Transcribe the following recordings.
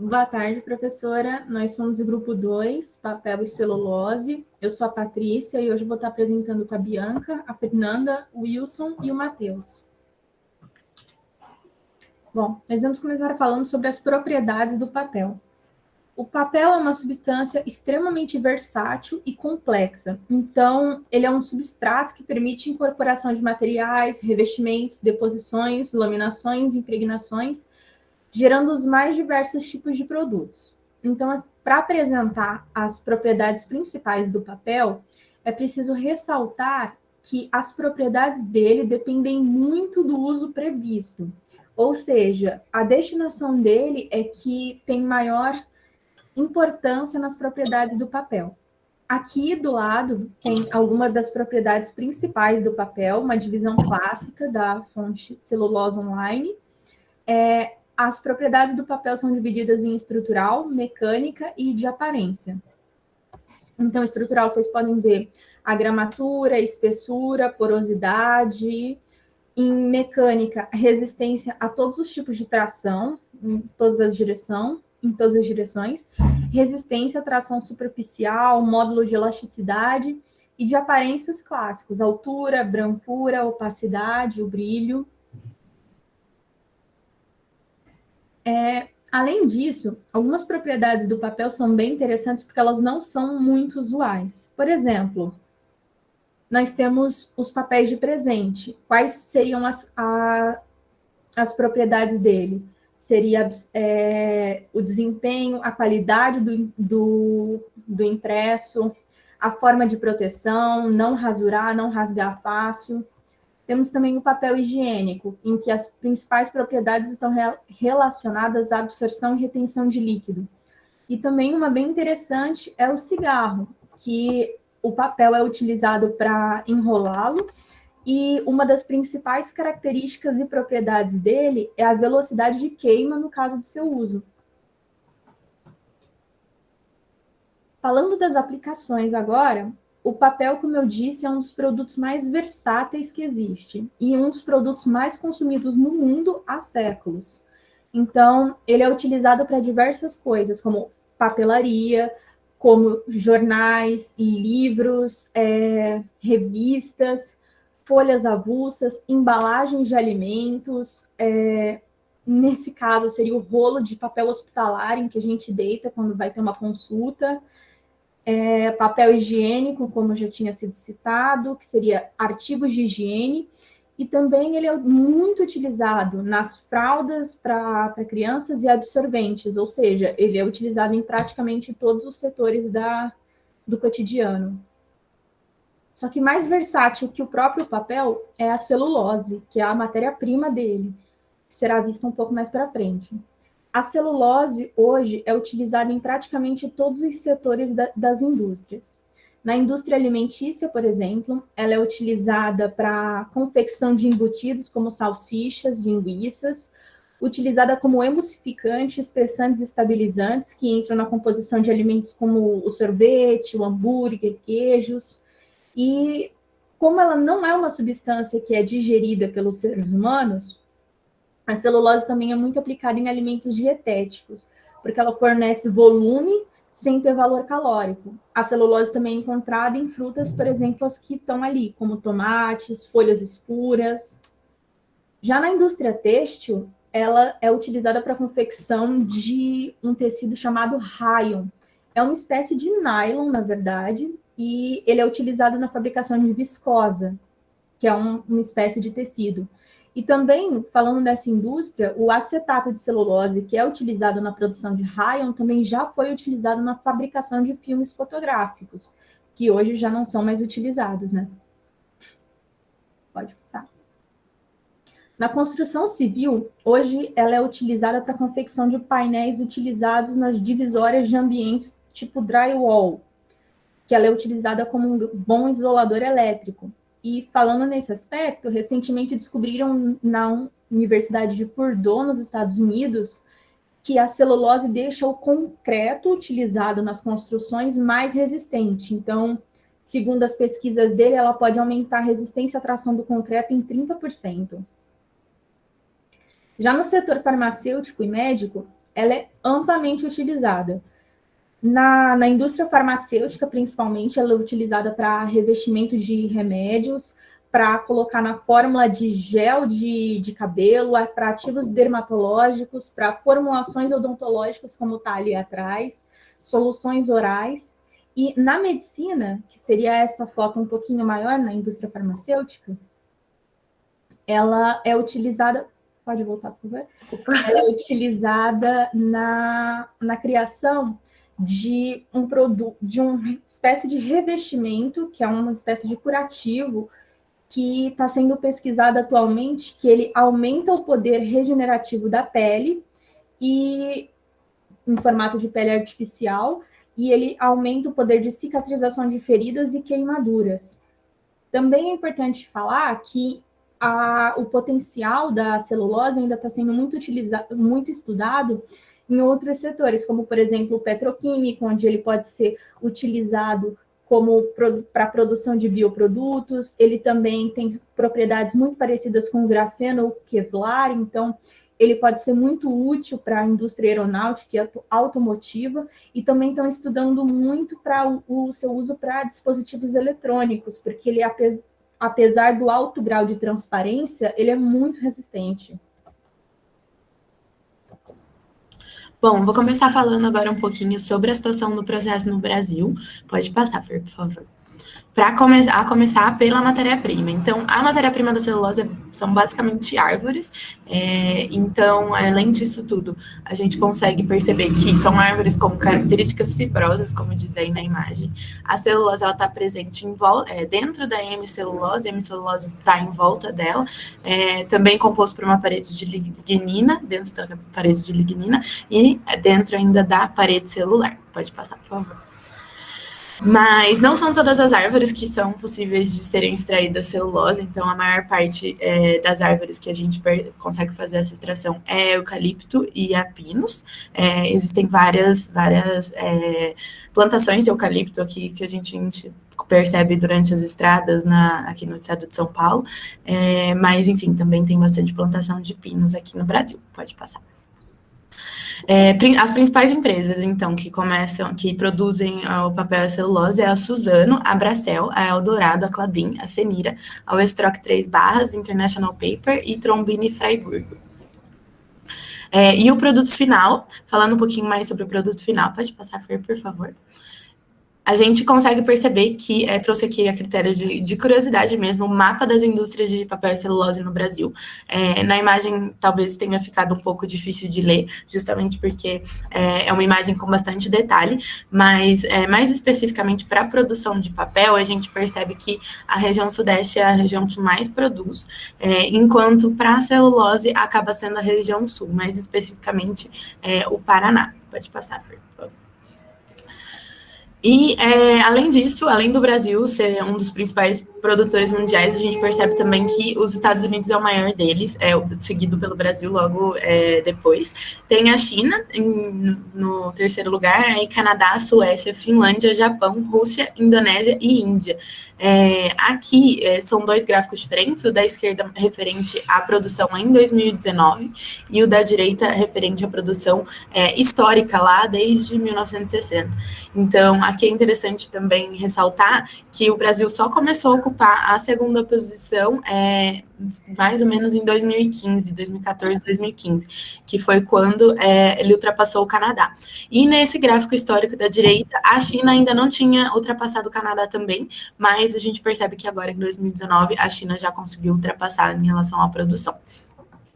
Boa tarde, professora. Nós somos o grupo 2, papel e celulose. Eu sou a Patrícia e hoje vou estar apresentando com a Bianca, a Fernanda, o Wilson e o Matheus. Bom, nós vamos começar falando sobre as propriedades do papel. O papel é uma substância extremamente versátil e complexa. Então, ele é um substrato que permite incorporação de materiais, revestimentos, deposições, laminações, impregnações, gerando os mais diversos tipos de produtos. Então, para apresentar as propriedades principais do papel, é preciso ressaltar que as propriedades dele dependem muito do uso previsto. Ou seja, a destinação dele é que tem maior importância nas propriedades do papel. Aqui do lado tem algumas das propriedades principais do papel, uma divisão clássica da fonte Celulose Online. As propriedades do papel são divididas em estrutural, mecânica e de aparência. Então, estrutural, vocês podem ver a gramatura, espessura, porosidade. Em mecânica, resistência a todos os tipos de tração, em todas as direções. Resistência à tração superficial, módulo de elasticidade. E de aparências clássicos, altura, brancura, opacidade, o brilho. Além disso, algumas propriedades do papel são bem interessantes porque elas não são muito usuais. Por exemplo, nós temos os papéis de presente. Quais seriam as propriedades dele? Seria o desempenho, a qualidade do impresso, a forma de proteção, não rasurar, não rasgar fácil. Temos também o papel higiênico, em que as principais propriedades estão relacionadas à absorção e retenção de líquido. E também uma bem interessante é o cigarro, que o papel é utilizado para enrolá-lo, e uma das principais características e propriedades dele é a velocidade de queima no caso de seu uso. Falando das aplicações agora, o papel, como eu disse, é um dos produtos mais versáteis que existe e um dos produtos mais consumidos no mundo há séculos. Então, ele é utilizado para diversas coisas, como papelaria, como jornais e livros, revistas, folhas avulsas, embalagens de alimentos. Nesse caso, seria o rolo de papel hospitalar em que a gente deita quando vai ter uma consulta. Papel higiênico, como já tinha sido citado, que seria artigos de higiene, e também ele é muito utilizado nas fraldas para crianças e absorventes, ou seja, ele é utilizado em praticamente todos os setores do cotidiano. Só que mais versátil que o próprio papel é a celulose, que é a matéria-prima dele, que será vista um pouco mais para frente. A celulose, hoje, é utilizada em praticamente todos os setores das indústrias. Na indústria alimentícia, por exemplo, ela é utilizada para confecção de embutidos, como salsichas, linguiças, utilizada como emulsificante, espessantes e estabilizantes, que entram na composição de alimentos como o sorvete, o hambúrguer, queijos. E como ela não é uma substância que é digerida pelos seres humanos, a celulose também é muito aplicada em alimentos dietéticos, porque ela fornece volume sem ter valor calórico. A celulose também é encontrada em frutas, por exemplo, as que estão ali, como tomates, folhas escuras. Já na indústria têxtil, ela é utilizada para a confecção de um tecido chamado rayon. É uma espécie de nylon, na verdade, e ele é utilizado na fabricação de viscosa, que é uma espécie de tecido. E também, falando dessa indústria, o acetato de celulose, que é utilizado na produção de rayon, também já foi utilizado na fabricação de filmes fotográficos, que hoje já não são mais utilizados, né? Pode passar. Na construção civil, hoje ela é utilizada para a confecção de painéis utilizados nas divisórias de ambientes tipo drywall, que ela é utilizada como um bom isolador elétrico. E falando nesse aspecto, recentemente descobriram na Universidade de Purdue, nos Estados Unidos, que a celulose deixa o concreto utilizado nas construções mais resistente. Então, segundo as pesquisas dele, ela pode aumentar a resistência à tração do concreto em 30%. Já no setor farmacêutico e médico, ela é amplamente utilizada. Na indústria farmacêutica, principalmente, ela é utilizada para revestimento de remédios, para colocar na fórmula de gel de cabelo, para ativos dermatológicos, para formulações odontológicas, como está ali atrás, soluções orais. E na medicina, que seria essa foto um pouquinho maior na indústria farmacêutica, ela é utilizada. Pode voltar, por favor? Ela é utilizada na criação de um produto, de uma espécie de revestimento, que é uma espécie de curativo, que está sendo pesquisado atualmente, que ele aumenta o poder regenerativo da pele e em formato de pele artificial, e ele aumenta o poder de cicatrização de feridas e queimaduras. Também é importante falar que o potencial da celulose ainda está sendo muito estudado em outros setores, como, por exemplo, o petroquímico, onde ele pode ser utilizado como para a produção de bioprodutos. Ele também tem propriedades muito parecidas com o grafeno, o Kevlar, então ele pode ser muito útil para a indústria aeronáutica e automotiva, e também estão estudando muito para o seu uso para dispositivos eletrônicos, porque ele, apesar do alto grau de transparência, ele é muito resistente. Bom, vou começar falando agora um pouquinho sobre a situação do processo no Brasil. Pode passar, Fer, por favor. Para começar pela matéria-prima. Então, a matéria-prima da celulose são basicamente árvores. Então, além disso tudo, a gente consegue perceber que são árvores com características fibrosas, como diz aí na imagem. A celulose está presente dentro da hemicelulose, a hemicelulose está em volta dela, também composto por uma parede de lignina, dentro da parede de lignina, e dentro ainda da parede celular. Pode passar, por favor. Mas não são todas as árvores que são possíveis de serem extraídas celulose, então a maior parte das árvores que a gente consegue fazer essa extração é eucalipto e a pinus. Existem várias plantações de eucalipto aqui que a gente percebe durante as estradas aqui no estado de São Paulo, mas enfim, também tem bastante plantação de pinos aqui no Brasil. Pode passar. As principais empresas, então, que produzem o papel e a celulose é a Suzano, a Bracell, a Eldorado, a Klabin, a Semira, a Westrock 3 Barras, International Paper e Trombini Freiburg. E o produto final, falando um pouquinho mais sobre o produto final, pode passar, Fer, por favor. A gente consegue perceber que, trouxe aqui a critério de curiosidade mesmo, o mapa das indústrias de papel e celulose no Brasil. Na imagem, talvez tenha ficado um pouco difícil de ler, justamente porque é uma imagem com bastante detalhe, mas mais especificamente para a produção de papel, a gente percebe que a região sudeste é a região que mais produz, enquanto para a celulose acaba sendo a região sul, mais especificamente o Paraná. Pode passar, Fer, por favor. E, além disso, além do Brasil ser um dos principais produtores mundiais, a gente percebe também que os Estados Unidos é o maior deles, seguido pelo Brasil logo depois. Tem a China no terceiro lugar, aí Canadá, Suécia, Finlândia, Japão, Rússia, Indonésia e Índia. Aqui são dois gráficos diferentes, o da esquerda referente à produção em 2019 e o da direita referente à produção histórica lá desde 1960. Então, aqui é interessante também ressaltar que o Brasil só começou a ocupar a segunda posição mais ou menos em 2015, 2014, 2015, que foi quando ele ultrapassou o Canadá. E nesse gráfico histórico da direita, a China ainda não tinha ultrapassado o Canadá também, mas a gente percebe que agora, em 2019, a China já conseguiu ultrapassar em relação à produção.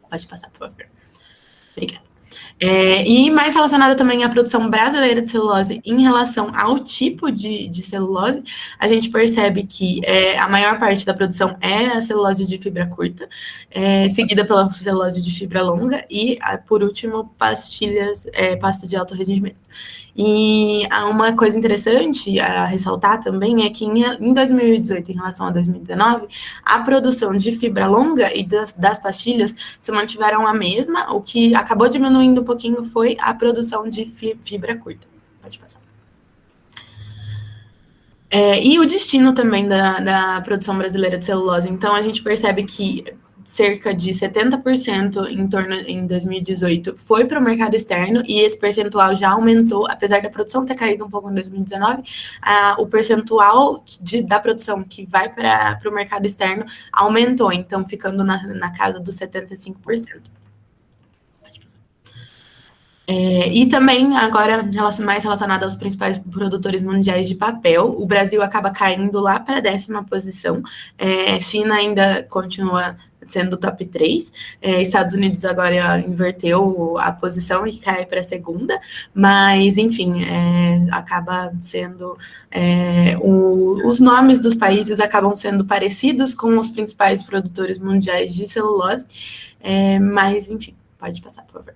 Pode passar, por favor. Obrigada. E mais relacionada também à produção brasileira de celulose em relação ao tipo de celulose, a gente percebe que a maior parte da produção é a celulose de fibra curta, seguida pela celulose de fibra longa e, por último, pastas de alto rendimento. E uma coisa interessante a ressaltar também é que em 2018, em relação a 2019, a produção de fibra longa e das pastilhas se mantiveram a mesma, o que acabou diminuindo um pouquinho foi a produção de fibra curta. Pode passar. E o destino também da produção brasileira de celulose. Então, a gente percebe que cerca de 70% em 2018 foi para o mercado externo, e esse percentual já aumentou, apesar da produção ter caído um pouco em 2019, o percentual da produção que vai para o mercado externo aumentou, então ficando na casa dos 75%. E também, agora, mais relacionado aos principais produtores mundiais de papel, o Brasil acaba caindo lá para a 10ª posição, China ainda continua sendo top 3, Estados Unidos agora inverteu a posição e cai para a 2ª, mas, enfim, acaba sendo... os nomes dos países acabam sendo parecidos com os principais produtores mundiais de celulose, mas, enfim, pode passar, por favor.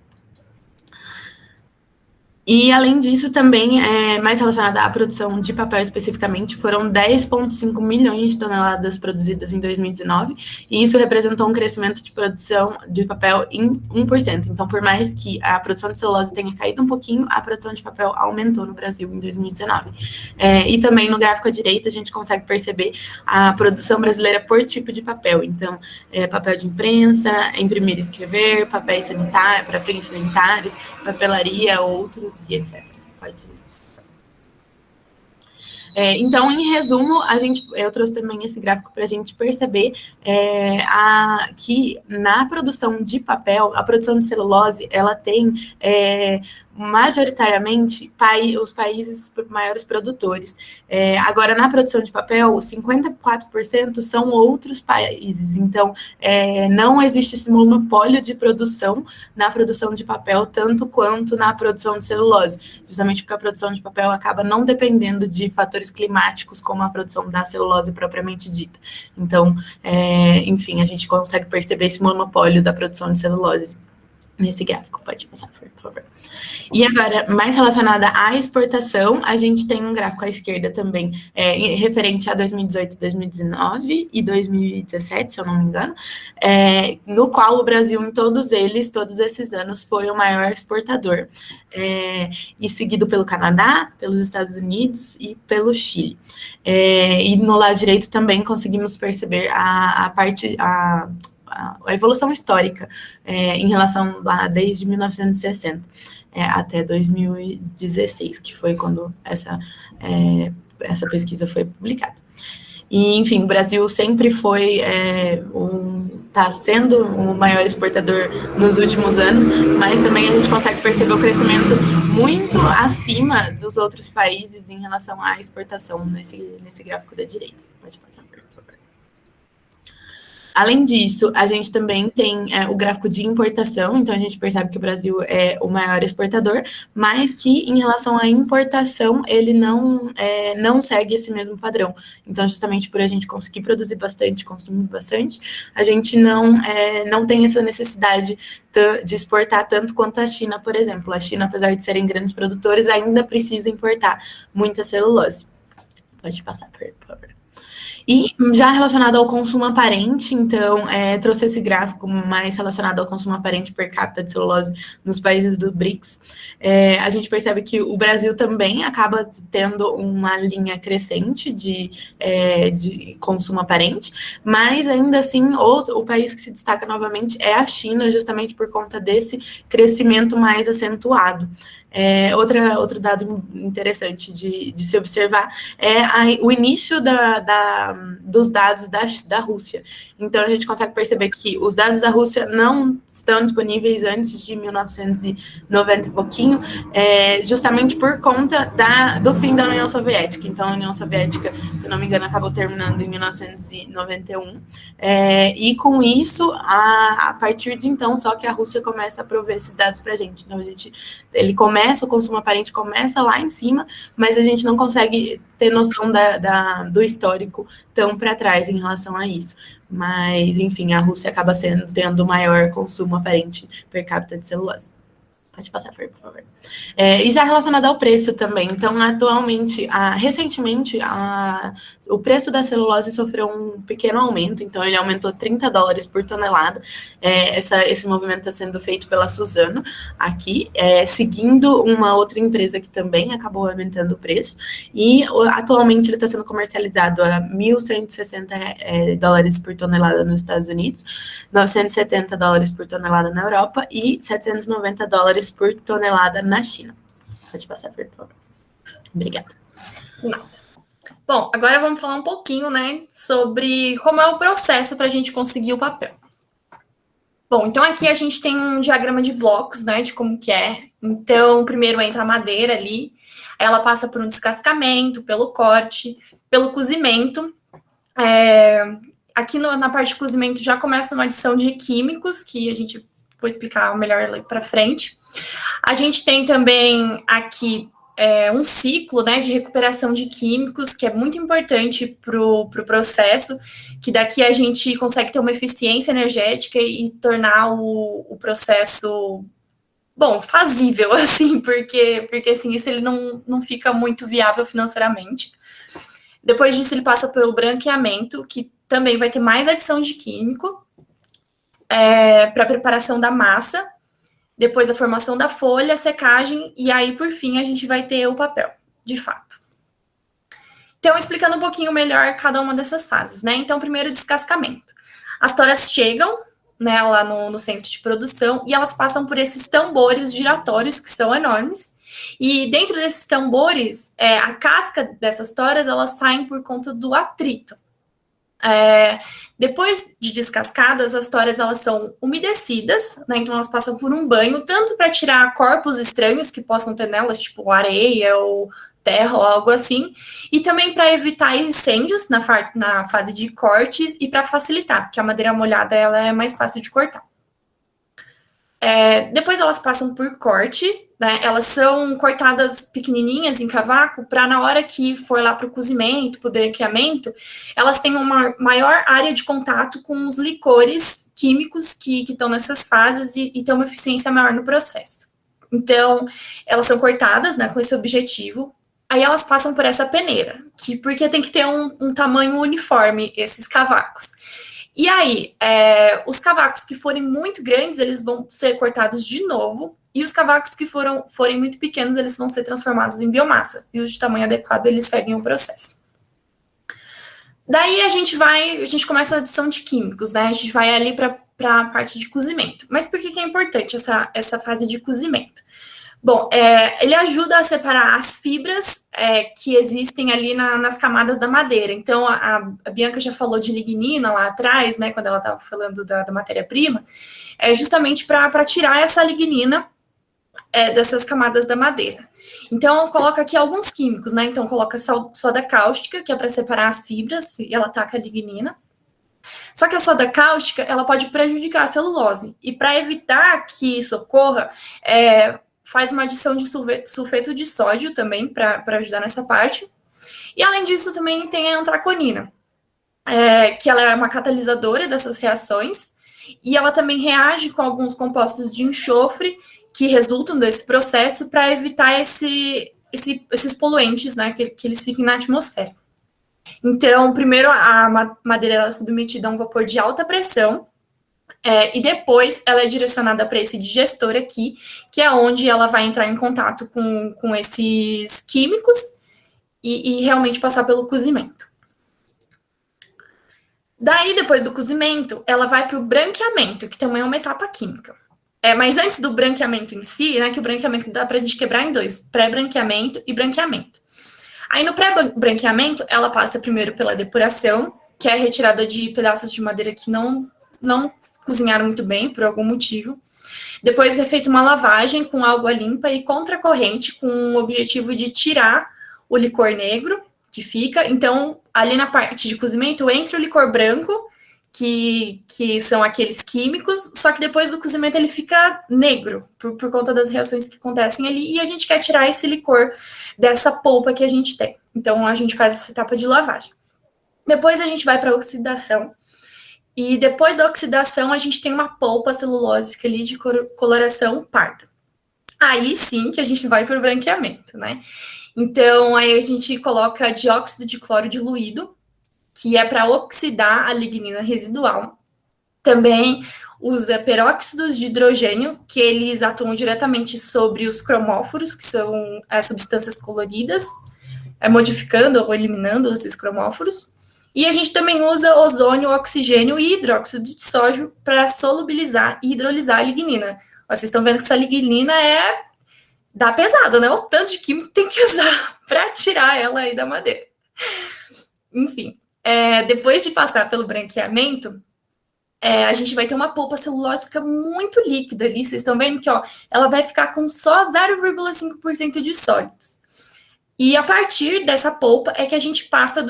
E, além disso, também, mais relacionada à produção de papel especificamente, foram 10,5 milhões de toneladas produzidas em 2019, e isso representou um crescimento de produção de papel em 1%. Então, por mais que a produção de celulose tenha caído um pouquinho, a produção de papel aumentou no Brasil em 2019. E também, no gráfico à direita, a gente consegue perceber a produção brasileira por tipo de papel. Então, papel de imprensa, imprimir e escrever, papéis sanitários, para fins sanitários, papelaria, outros, e etc. Pode ir. Então, em resumo, eu trouxe também esse gráfico para a gente perceber que na produção de papel, a produção de celulose, ela tem majoritariamente os países maiores produtores. Agora, na produção de papel, 54% são outros países. Então, não existe esse monopólio de produção na produção de papel, tanto quanto na produção de celulose, justamente porque a produção de papel acaba não dependendo de fatores climáticos, como a produção da celulose propriamente dita. Então, enfim, a gente consegue perceber esse monopólio da produção de celulose nesse gráfico. Pode passar, por favor. E agora, mais relacionada à exportação, a gente tem um gráfico à esquerda também, referente a 2018, 2019 e 2017, se eu não me engano, no qual o Brasil, em todos esses anos, foi o maior exportador, e seguido pelo Canadá, pelos Estados Unidos e pelo Chile. E no lado direito também conseguimos perceber a evolução histórica em relação lá desde 1960 até 2016, que foi quando essa pesquisa foi publicada. E, enfim, o Brasil sempre foi está sendo o maior exportador nos últimos anos, mas também a gente consegue perceber o crescimento muito acima dos outros países em relação à exportação nesse gráfico da direita. Pode passar, por favor. Além disso, a gente também tem o gráfico de importação, então a gente percebe que o Brasil é o maior exportador, mas que em relação à importação, ele não segue esse mesmo padrão. Então, justamente por a gente conseguir produzir bastante, consumir bastante, a gente não tem essa necessidade de exportar tanto quanto a China, por exemplo. A China, apesar de serem grandes produtores, ainda precisa importar muita celulose. Pode passar, por favor. E já relacionado ao consumo aparente, então, trouxe esse gráfico mais relacionado ao consumo aparente per capita de celulose nos países do BRICS. A gente percebe que o Brasil também acaba tendo uma linha crescente de consumo aparente, mas ainda assim, o país que se destaca novamente é a China, justamente por conta desse crescimento mais acentuado. Outro dado interessante de se observar é o início dos dados da Rússia. Então, a gente consegue perceber que os dados da Rússia não estão disponíveis antes de 1990 e pouquinho, justamente por conta do fim da União Soviética. Então, a União Soviética, se não me engano, acabou terminando em 1991. E com isso, a partir de então, só que a Rússia começa a prover esses dados para a gente. Então, o consumo aparente começa lá em cima, mas a gente não consegue ter noção do histórico tão para trás em relação a isso. Mas, enfim, a Rússia acaba tendo o maior consumo aparente per capita de celulose. Pode passar, por favor. E já relacionado ao preço também. Então, atualmente, recentemente, o preço da celulose sofreu um pequeno aumento. Então, ele aumentou $30 por tonelada. Esse movimento está sendo feito pela Suzano aqui, seguindo uma outra empresa que também acabou aumentando o preço. E, atualmente, ele está sendo comercializado a $1.160 por tonelada nos Estados Unidos, $970 por tonelada na Europa e $790 por tonelada na China. Pode passar, por favor. Obrigada. Não. Bom, agora vamos falar um pouquinho, né, sobre como é o processo para a gente conseguir o papel. Bom, então aqui a gente tem um diagrama de blocos, né, de como que é. Então, primeiro entra a madeira ali, aí ela passa por um descascamento, pelo corte, pelo cozimento. Aqui na parte de cozimento já começa uma adição de químicos, que a gente vou explicar melhor ali para frente. A gente tem também aqui um ciclo, né, de recuperação de químicos, que é muito importante para o processo, que daqui a gente consegue ter uma eficiência energética e tornar o processo, bom, fazível, assim, porque assim, isso ele não fica muito viável financeiramente. Depois disso, ele passa pelo branqueamento, que também vai ter mais adição de químico, para a preparação da massa, depois a formação da folha, a secagem, e aí, por fim, a gente vai ter o papel, de fato. Então, explicando um pouquinho melhor cada uma dessas fases, né? Então, primeiro, descascamento. As toras chegam, né, lá no centro de produção, e elas passam por esses tambores giratórios, que são enormes, e dentro desses tambores, a casca dessas toras, elas saem por conta do atrito. Depois de descascadas, as toras elas são umedecidas, né? Então elas passam por um banho, tanto para tirar corpos estranhos que possam ter nelas, tipo areia ou terra ou algo assim, e também para evitar incêndios na fase de cortes e para facilitar, porque a madeira molhada ela é mais fácil de cortar. Depois elas passam por corte, né? Elas são cortadas pequenininhas em cavaco para na hora que for lá para o cozimento, para o branqueamento, elas têm uma maior área de contato com os licores químicos que estão nessas fases e ter uma eficiência maior no processo. Então, elas são cortadas, né, com esse objetivo. Aí elas passam por essa peneira, porque tem que ter um tamanho uniforme esses cavacos. E aí, os cavacos que forem muito grandes, eles vão ser cortados de novo, e os cavacos que forem muito pequenos, eles vão ser transformados em biomassa, e os de tamanho adequado, eles seguem o processo. Daí a gente começa a adição de químicos, né? A gente vai ali para a parte de cozimento. Mas por que é importante essa fase de cozimento? Bom, ele ajuda a separar as fibras que existem ali nas camadas da madeira. Então, a Bianca já falou de lignina lá atrás, né, quando ela estava falando da matéria-prima, justamente para tirar essa lignina dessas camadas da madeira. Então, coloca aqui alguns químicos, né? Então, coloca soda cáustica, que é para separar as fibras, e ela ataca a lignina. Só que a soda cáustica, ela pode prejudicar a celulose. E para evitar que isso ocorra, faz uma adição de sulfeto de sódio também, para ajudar nessa parte. E, além disso, também tem a antraconina, que ela é uma catalisadora dessas reações, e ela também reage com alguns compostos de enxofre que resultam desse processo para evitar esses poluentes, né, que eles fiquem na atmosfera. Então, primeiro, a madeira ela é submetida a um vapor de alta pressão, e depois ela é direcionada para esse digestor aqui, que é onde ela vai entrar em contato com esses químicos e realmente passar pelo cozimento. Daí, depois do cozimento, ela vai para o branqueamento, que também é uma etapa química. Mas antes do branqueamento em si, né, que o branqueamento dá para a gente quebrar em dois, pré-branqueamento e branqueamento. Aí, no pré-branqueamento, ela passa primeiro pela depuração, que é a retirada de pedaços de madeira que não cozinharam muito bem, por algum motivo. Depois é feita uma lavagem com água limpa e contracorrente, com o objetivo de tirar o licor negro que fica. Então, ali na parte de cozimento, entra o licor branco, que são aqueles químicos, só que depois do cozimento ele fica negro, por conta das reações que acontecem ali, e a gente quer tirar esse licor dessa polpa que a gente tem. Então, a gente faz essa etapa de lavagem. Depois a gente vai para a oxidação, e depois da oxidação a gente tem uma polpa celulósica ali de coloração parda. aí sim que a gente vai para o branqueamento, né? Então, aí a gente coloca dióxido de cloro diluído, que é para oxidar a lignina residual. Também usa peróxidos de hidrogênio, que eles atuam diretamente sobre os cromóforos, que são as substâncias coloridas, modificando ou eliminando esses cromóforos. E a gente também usa ozônio, oxigênio e hidróxido de sódio para solubilizar e hidrolisar a lignina. Vocês estão vendo que essa lignina dá pesada, né? O tanto de químico tem que usar para tirar ela aí da madeira. Enfim, depois de passar pelo branqueamento, a gente vai ter uma polpa celulósica muito líquida ali. Vocês estão vendo que ela vai ficar com só 0,5% de sólidos. E a partir dessa polpa é que a gente passa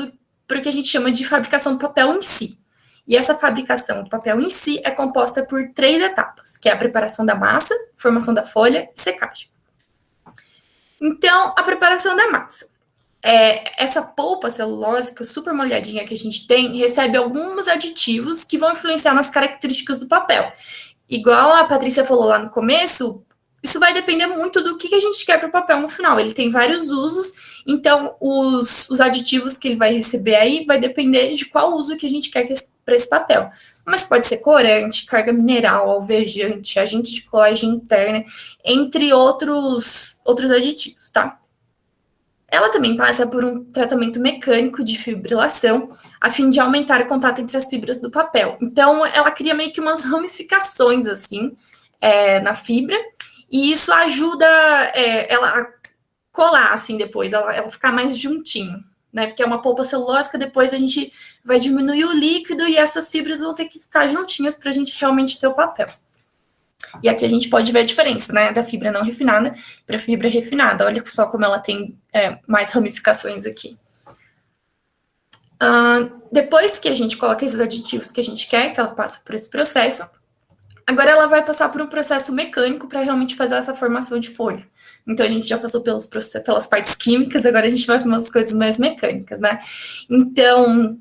para o que a gente chama de fabricação do papel em si. E essa fabricação do papel em si é composta por 3 etapas, que é a preparação da massa, formação da folha e secagem. Então, a preparação da massa. Essa polpa celulósica super molhadinha que a gente tem recebe alguns aditivos que vão influenciar nas características do papel. Igual a Patrícia falou lá no começo, isso vai depender muito do que a gente quer para o papel no final. Ele tem vários usos, então os aditivos que ele vai receber aí vai depender de qual uso que a gente quer para esse papel. Mas pode ser corante, carga mineral, alvejante, agente de colagem interna, entre outros aditivos, tá? Ela também passa por um tratamento mecânico de fibrilação, a fim de aumentar o contato entre as fibras do papel. Então, ela cria meio que umas ramificações, assim, na fibra, e isso ajuda ela a colar, assim, depois, ela ficar mais juntinho, né? Porque é uma polpa celulósica, depois a gente vai diminuir o líquido e essas fibras vão ter que ficar juntinhas para a gente realmente ter o papel. E aqui a gente pode ver a diferença, né, da fibra não refinada para a fibra refinada. Olha só como ela tem mais ramificações aqui. Depois que a gente coloca esses aditivos que a gente quer, que ela passa por esse processo, agora ela vai passar por um processo mecânico para realmente fazer essa formação de folha. Então, a gente já passou pelas partes químicas, agora a gente vai para umas coisas mais mecânicas, né? Então,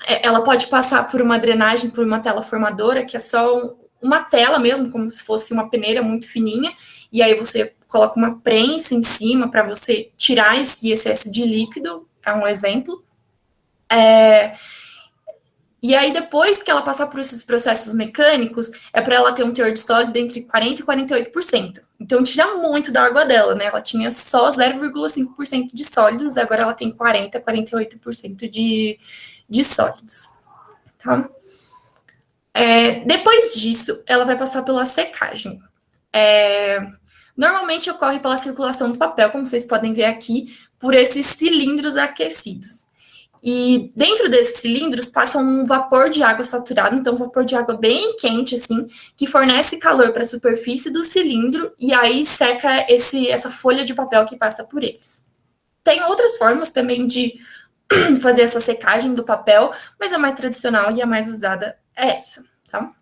ela pode passar por uma drenagem, por uma tela formadora, que é só uma tela mesmo, como se fosse uma peneira muito fininha, e aí você coloca uma prensa em cima para você tirar esse excesso de líquido, é um exemplo. E aí, depois que ela passar por esses processos mecânicos, é para ela ter um teor de sólido entre 40% e 48%. Então, tira muito da água dela, né? Ela tinha só 0,5% de sólidos, agora ela tem 40%, 48% de sólidos, tá? Depois disso, ela vai passar pela secagem. Normalmente ocorre pela circulação do papel, como vocês podem ver aqui, por esses cilindros aquecidos. E dentro desses cilindros passa um vapor de água saturado, então um vapor de água bem quente, assim, que fornece calor para a superfície do cilindro e aí seca essa folha de papel que passa por eles. Tem outras formas também de fazer essa secagem do papel, mas a mais tradicional e a mais usada é essa, tá?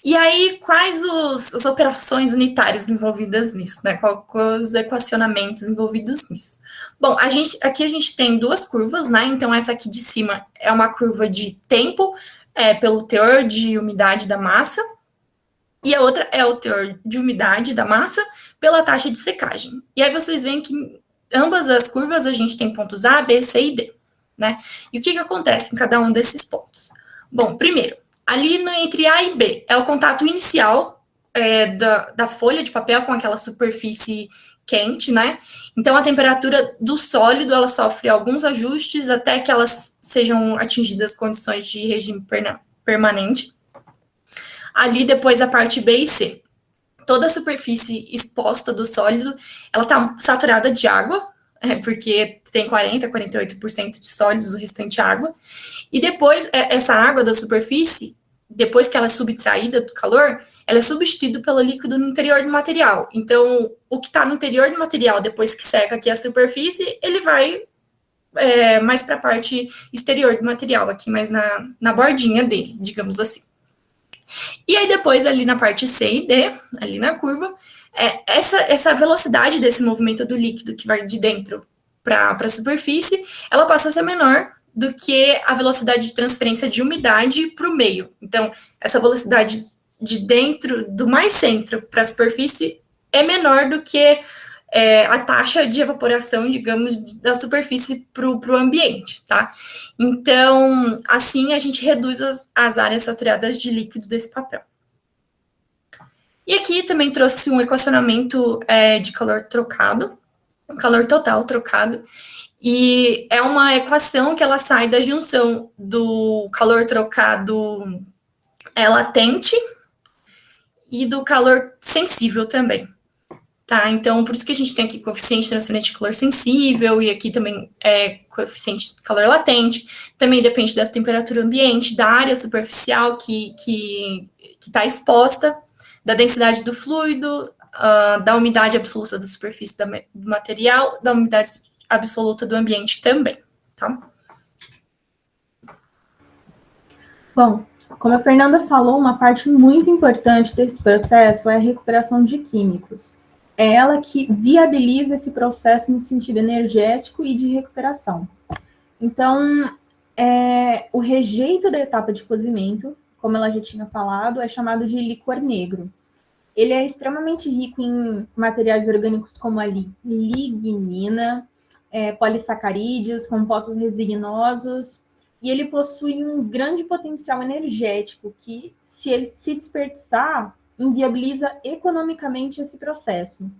E aí, quais as operações unitárias envolvidas nisso, né? Quais os equacionamentos envolvidos nisso? Bom, aqui a gente tem 2 curvas, né? Então, essa aqui de cima é uma curva de tempo, pelo teor de umidade da massa, e a outra é o teor de umidade da massa pela taxa de secagem. E aí vocês veem que em ambas as curvas a gente tem pontos A, B, C e D, né? E o que acontece em cada um desses pontos? Bom, primeiro, ali entre A e B é o contato inicial da folha de papel com aquela superfície quente, né? Então, a temperatura do sólido, ela sofre alguns ajustes até que elas sejam atingidas condições de regime permanente. Ali, depois, a parte B e C. Toda a superfície exposta do sólido, ela está saturada de água, porque tem 40%, 48% de sólidos, o restante água. E depois, essa água da superfície, depois que ela é subtraída do calor, ela é substituída pelo líquido no interior do material. Então, o que está no interior do material, depois que seca aqui a superfície, ele vai mais para a parte exterior do material, aqui mais na bordinha dele, digamos assim. E aí, depois, ali na parte C e D, ali na curva, essa velocidade desse movimento do líquido que vai de dentro para a superfície, ela passa a ser menor do que a velocidade de transferência de umidade para o meio. Então, essa velocidade de dentro, do mais centro para a superfície, é menor do que a taxa de evaporação, digamos, da superfície para o ambiente, tá? Então, assim, a gente reduz as áreas saturadas de líquido desse papel. E aqui também trouxe um equacionamento de calor trocado, calor total trocado, e é uma equação que ela sai da junção do calor trocado latente e do calor sensível também. Tá, então, por isso que a gente tem aqui coeficiente transferente de calor sensível, e aqui também coeficiente de calor latente, também depende da temperatura ambiente, da área superficial que está exposta, da densidade do fluido, da umidade absoluta da superfície do material, da umidade absoluta do ambiente também, tá? Bom, como a Fernanda falou, uma parte muito importante desse processo é a recuperação de químicos. É ela que viabiliza esse processo no sentido energético e de recuperação. Então, o rejeito da etapa de cozimento, como ela já tinha falado, é chamado de licor negro. Ele é extremamente rico em materiais orgânicos como a lignina, polissacarídeos, compostos resignosos, e ele possui um grande potencial energético que, se ele se desperdiçar, inviabiliza economicamente esse processo.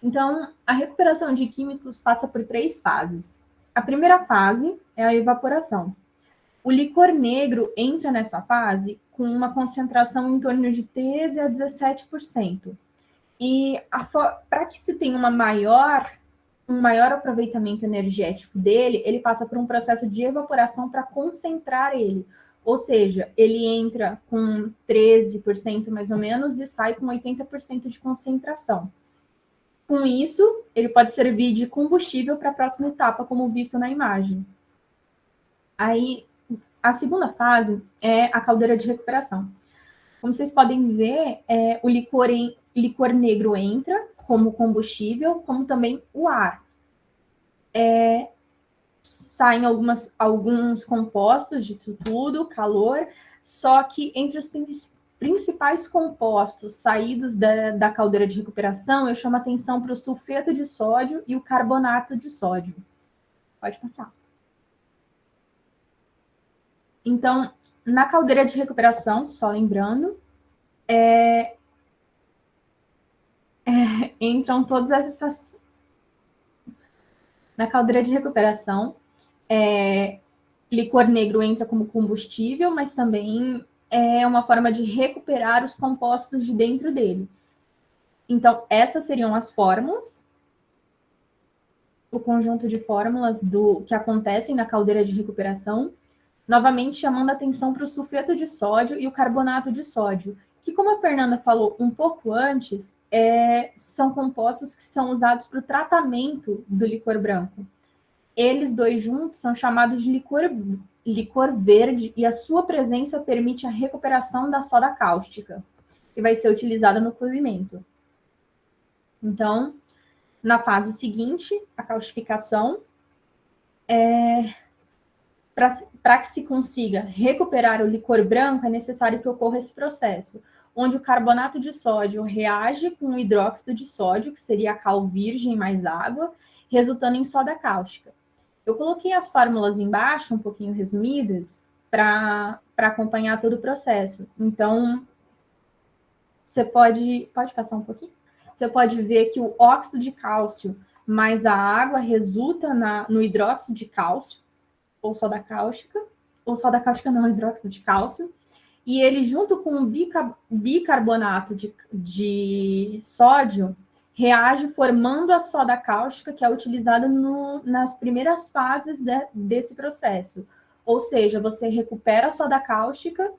Então, a recuperação de químicos passa por 3 fases. A primeira fase é a evaporação. O licor negro entra nessa fase com uma concentração em torno de 13 a 17%. E para que se tenha um maior aproveitamento energético dele, ele passa por um processo de evaporação para concentrar ele. Ou seja, ele entra com 13% mais ou menos e sai com 80% de concentração. Com isso, ele pode servir de combustível para a próxima etapa, como visto na imagem. Aí, a segunda fase é a caldeira de recuperação. Como vocês podem ver, o licor negro entra como combustível, como também o ar. Saem alguns compostos de tudo, calor, só que entre os principais compostos saídos da caldeira de recuperação, eu chamo a atenção para o sulfeto de sódio e o carbonato de sódio. Pode passar. Então, na caldeira de recuperação, só lembrando, entram todas essas... Na caldeira de recuperação, licor negro entra como combustível, mas também é uma forma de recuperar os compostos de dentro dele. Então, essas seriam as fórmulas, o conjunto de fórmulas que acontecem na caldeira de recuperação, novamente chamando a atenção para o sulfeto de sódio e o carbonato de sódio, que, como a Fernanda falou um pouco antes, são compostos que são usados para o tratamento do licor branco. Eles dois juntos são chamados de licor verde, e a sua presença permite a recuperação da soda cáustica, que vai ser utilizada no cozimento. Então, na fase seguinte, a caustificação, para que se consiga recuperar o licor branco, é necessário que ocorra esse processo, onde o carbonato de sódio reage com o hidróxido de sódio, que seria a cal virgem mais água, resultando em soda cáustica. Eu coloquei as fórmulas embaixo, um pouquinho resumidas, para acompanhar todo o processo. Então, você pode passar um pouquinho? Você pode ver que o óxido de cálcio mais a água resulta no hidróxido de cálcio, ou soda cáustica não, hidróxido de cálcio, e ele, junto com o bicarbonato de sódio, reage formando a soda cáustica, que é utilizada nas primeiras fases desse processo. Ou seja, você recupera a soda cáustica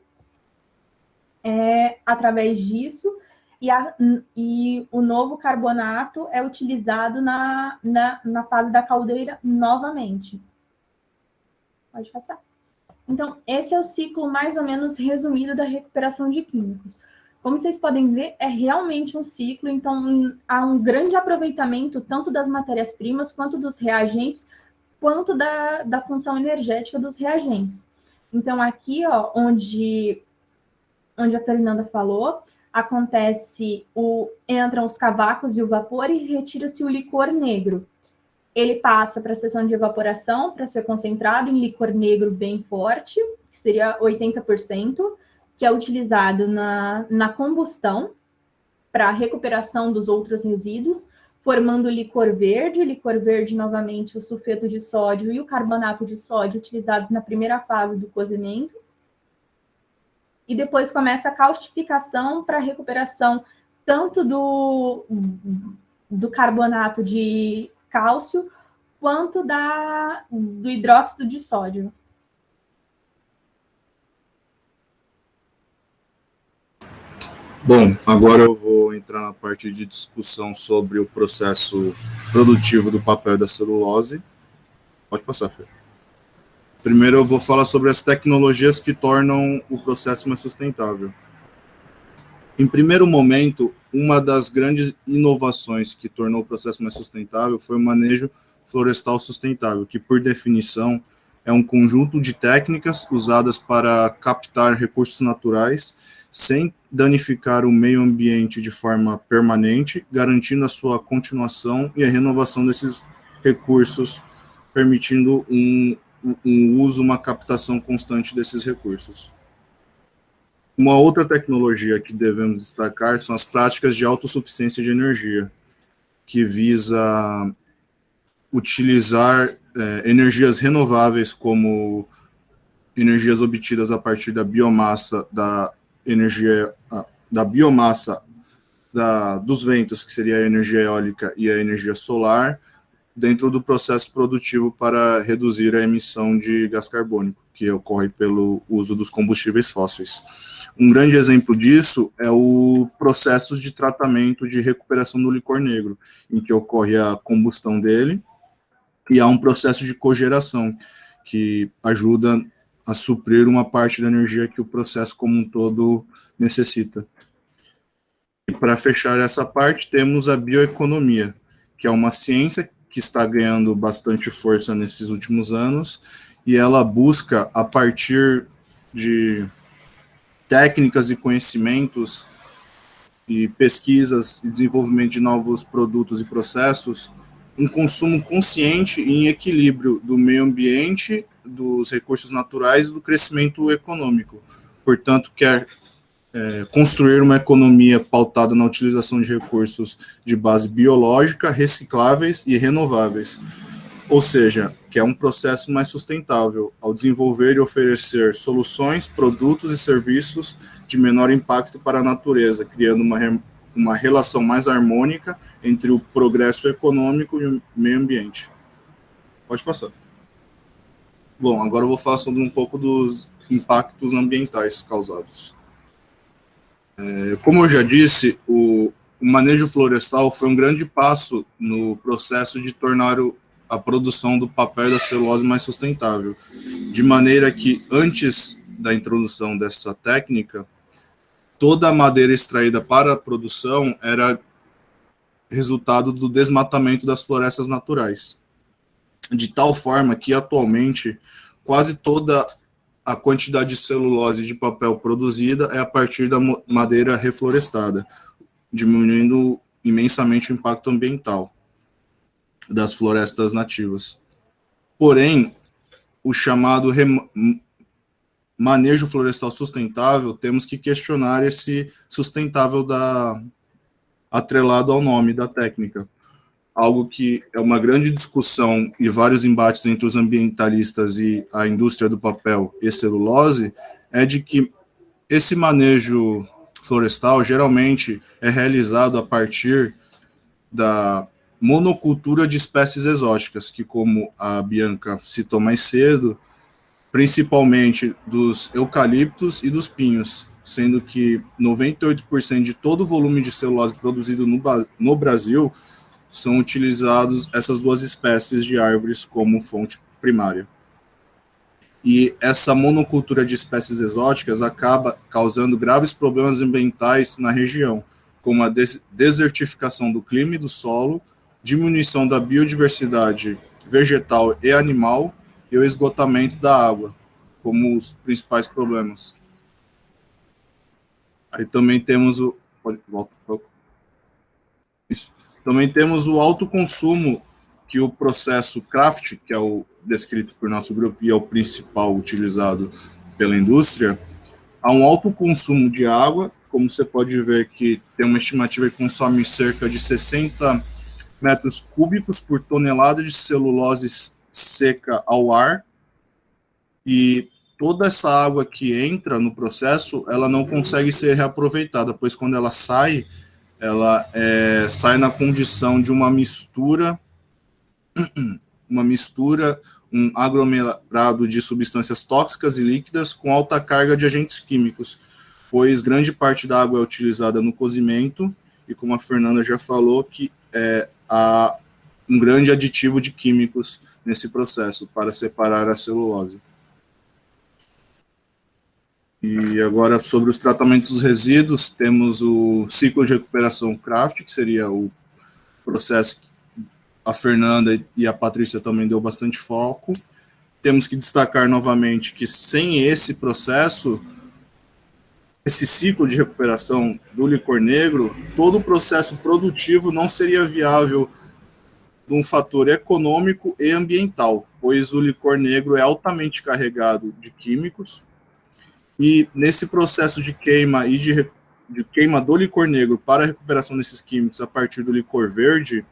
através disso, e o novo carbonato é utilizado na fase da caldeira novamente. Pode passar. Então, esse é o ciclo mais ou menos resumido da recuperação de químicos. Como vocês podem ver, é realmente um ciclo, então há um grande aproveitamento tanto das matérias-primas, quanto dos reagentes, quanto da função energética dos reagentes. Então, aqui, ó, onde a Fernanda falou, entram os cavacos e o vapor e retira-se o licor negro. Ele passa para a seção de evaporação para ser concentrado em licor negro bem forte, que seria 80%, que é utilizado na combustão para a recuperação dos outros resíduos, formando licor verde novamente o sulfeto de sódio e o carbonato de sódio utilizados na primeira fase do cozimento. E depois começa a caustificação para a recuperação tanto do carbonato de cálcio quanto do hidróxido de sódio. Bom, agora eu vou entrar na parte de discussão sobre o processo produtivo do papel e da celulose. Pode passar, Fê. Primeiro eu vou falar sobre as tecnologias que tornam o processo mais sustentável. Em primeiro momento, uma das grandes inovações que tornou o processo mais sustentável foi o manejo florestal sustentável, que, por definição, é um conjunto de técnicas usadas para captar recursos naturais sem danificar o meio ambiente de forma permanente, garantindo a sua continuação e a renovação desses recursos, permitindo um uso, uma captação constante desses recursos. Uma outra tecnologia que devemos destacar são as práticas de autossuficiência de energia, que visa utilizar energias renováveis como energias obtidas a partir da biomassa, dos ventos, que seria a energia eólica e a energia solar, dentro do processo produtivo para reduzir a emissão de gás carbônico, que ocorre pelo uso dos combustíveis fósseis. Um grande exemplo disso é o processo de tratamento de recuperação do licor negro, em que ocorre a combustão dele, e há um processo de cogeração, que ajuda a suprir uma parte da energia que o processo como um todo necessita. E para fechar essa parte, temos a bioeconomia, que é uma ciência que está ganhando bastante força nesses últimos anos, e ela busca, a partir de técnicas e conhecimentos e pesquisas e desenvolvimento de novos produtos e processos, um consumo consciente e em equilíbrio do meio ambiente, dos recursos naturais e do crescimento econômico. Portanto, quer construir uma economia pautada na utilização de recursos de base biológica, recicláveis e renováveis. Ou seja, que é um processo mais sustentável, ao desenvolver e oferecer soluções, produtos e serviços de menor impacto para a natureza, criando uma relação mais harmônica entre o progresso econômico e o meio ambiente. Pode passar. Bom, agora eu vou falar sobre um pouco dos impactos ambientais causados. Como eu já disse, o manejo florestal foi um grande passo no processo de tornar a produção do papel e da celulose mais sustentável, de maneira que, antes da introdução dessa técnica, toda a madeira extraída para a produção era resultado do desmatamento das florestas naturais, de tal forma que, atualmente, quase toda a quantidade de celulose de papel produzida é a partir da madeira reflorestada, diminuindo imensamente o impacto ambiental das florestas nativas. Porém, o chamado manejo florestal sustentável, temos que questionar esse sustentável atrelado ao nome da técnica. Algo que é uma grande discussão e vários embates entre os ambientalistas e a indústria do papel e celulose, é de que esse manejo florestal geralmente é realizado a partir da monocultura de espécies exóticas, que, como a Bianca citou mais cedo, principalmente dos eucaliptos e dos pinhos, sendo que 98% de todo o volume de celulose produzido no Brasil são utilizados essas duas espécies de árvores como fonte primária. E essa monocultura de espécies exóticas acaba causando graves problemas ambientais na região, como a desertificação do clima e do solo, diminuição da biodiversidade vegetal e animal e o esgotamento da água, como os principais problemas. Aí também temos volta um pouco. Isso. Também temos o alto consumo, que o processo craft, que é o descrito por nosso grupo e é o principal utilizado pela indústria, há um alto consumo de água, como você pode ver que tem uma estimativa que consome cerca de 60 metros cúbicos por tonelada de celulose seca ao ar, e toda essa água que entra no processo, ela não consegue ser reaproveitada, pois quando ela sai sai na condição de uma mistura, um aglomerado de substâncias tóxicas e líquidas com alta carga de agentes químicos, pois grande parte da água é utilizada no cozimento, e como a Fernanda já falou, que há um grande aditivo de químicos nesse processo para separar a celulose. E agora, sobre os tratamentos dos resíduos, temos o ciclo de recuperação craft, que seria o processo que a Fernanda e a Patrícia também deu bastante foco. Temos que destacar novamente que sem esse processo, esse ciclo de recuperação do licor negro, todo o processo produtivo não seria viável de um fator econômico e ambiental, pois o licor negro é altamente carregado de químicos, e nesse processo de queima e de queima do licor negro para a recuperação desses químicos a partir do licor verde,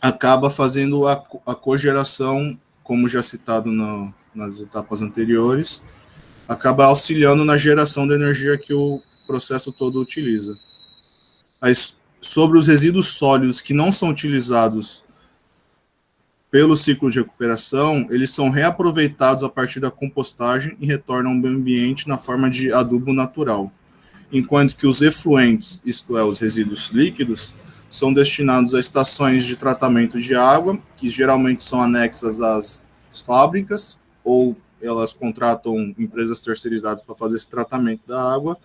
acaba fazendo a cogeração, como já citado nas etapas anteriores, acaba auxiliando na geração da energia que o processo todo utiliza. Sobre os resíduos sólidos que não são utilizados pelo ciclo de recuperação, eles são reaproveitados a partir da compostagem e retornam ao meio ambiente na forma de adubo natural, enquanto que os efluentes, isto é, os resíduos líquidos, são destinados a estações de tratamento de água, que geralmente são anexas às fábricas, ou elas contratam empresas terceirizadas para fazer esse tratamento da água,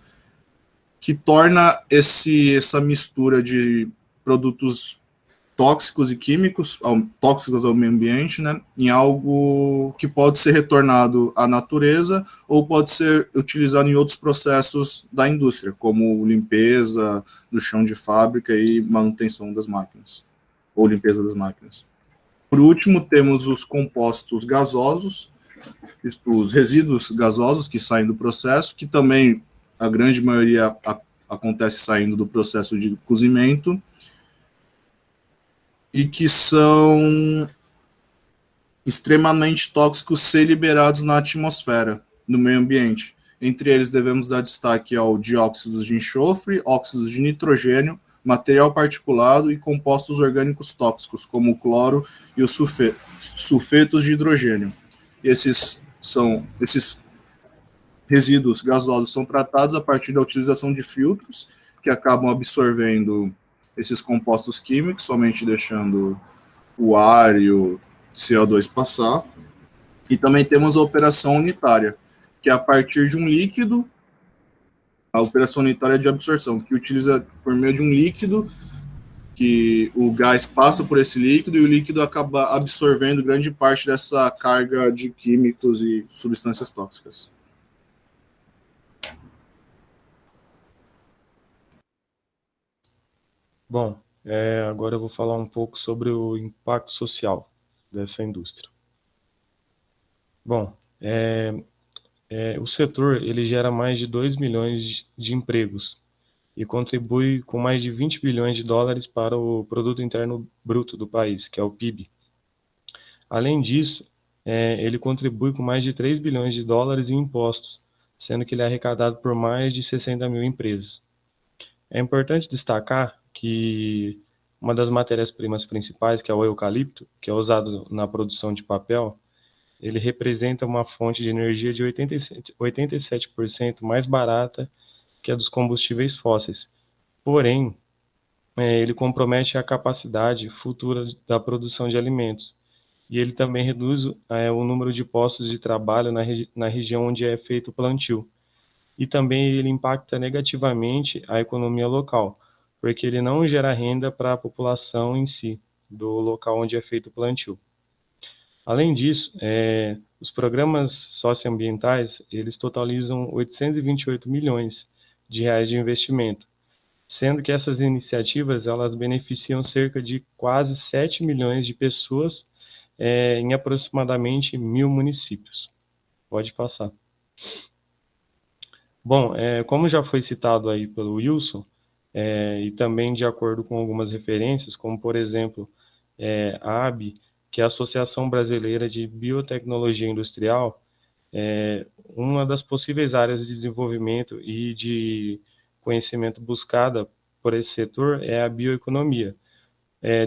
que torna essa mistura de produtos tóxicos e químicos, tóxicos ao meio ambiente, né, em algo que pode ser retornado à natureza ou pode ser utilizado em outros processos da indústria, como limpeza do chão de fábrica e manutenção das máquinas, ou limpeza das máquinas. Por último, temos os compostos gasosos, os resíduos gasosos que saem do processo, que também a grande maioria acontece saindo do processo de cozimento, e que são extremamente tóxicos ser liberados na atmosfera, no meio ambiente. Entre eles, devemos dar destaque ao dióxido de enxofre, óxidos de nitrogênio, material particulado e compostos orgânicos tóxicos, como o cloro e os sulfetos de hidrogênio. Esses resíduos gasosos são tratados a partir da utilização de filtros, que acabam absorvendo esses compostos químicos, somente deixando o ar e o CO2 passar. E também temos a operação unitária, que é a partir de um líquido, a operação unitária de absorção, que utiliza por meio de um líquido, que o gás passa por esse líquido e o líquido acaba absorvendo grande parte dessa carga de químicos e substâncias tóxicas. Bom, agora eu vou falar um pouco sobre o impacto social dessa indústria. Bom, o setor ele gera mais de 2 milhões de empregos e contribui com mais de 20 bilhões de dólares para o Produto Interno Bruto do país, que é o PIB. Além disso, ele contribui com mais de 3 bilhões de dólares em impostos, sendo que ele é arrecadado por mais de 60 mil empresas. É importante destacar que uma das matérias-primas principais, que é o eucalipto, que é usado na produção de papel, ele representa uma fonte de energia de 87% mais barata que a dos combustíveis fósseis. Porém, ele compromete a capacidade futura da produção de alimentos. E ele também reduz o número de postos de trabalho na região onde é feito o plantio. E também ele impacta negativamente a economia local, porque ele não gera renda para a população em si, do local onde é feito o plantio. Além disso, os programas socioambientais, eles totalizam 828 milhões de reais de investimento, sendo que essas iniciativas elas beneficiam cerca de quase 7 milhões de pessoas em aproximadamente 1.000 municípios. Pode passar. Bom, como já foi citado aí pelo Wilson, e também de acordo com algumas referências, como por exemplo a ABI, que é a Associação Brasileira de Biotecnologia Industrial, uma das possíveis áreas de desenvolvimento e de conhecimento buscada por esse setor é a bioeconomia,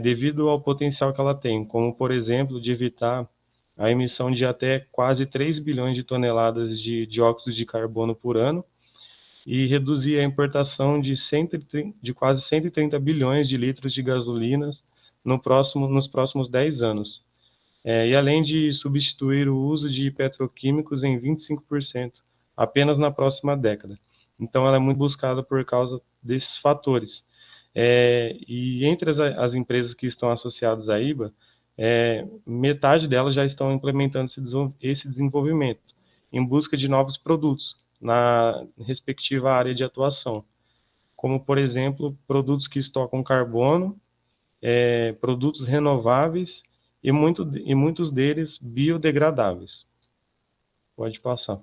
devido ao potencial que ela tem, como por exemplo de evitar a emissão de até quase 3 bilhões de toneladas de dióxido de carbono por ano e reduzir a importação de quase 130 bilhões de litros de gasolinas nos próximos 10 anos. E além de substituir o uso de petroquímicos em 25% apenas na próxima década. Então, ela é muito buscada por causa desses fatores. E entre as empresas que estão associadas à IBA, metade delas já estão implementando esse desenvolvimento em busca de novos produtos na respectiva área de atuação, como, por exemplo, produtos que estocam carbono, produtos renováveis e muitos deles biodegradáveis. Pode passar.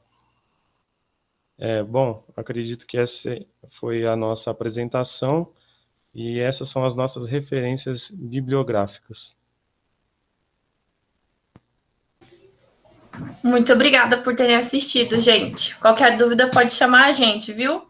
Bom, acredito que essa foi a nossa apresentação e essas são as nossas referências bibliográficas. Muito obrigada por terem assistido, gente. Qualquer dúvida pode chamar a gente, viu?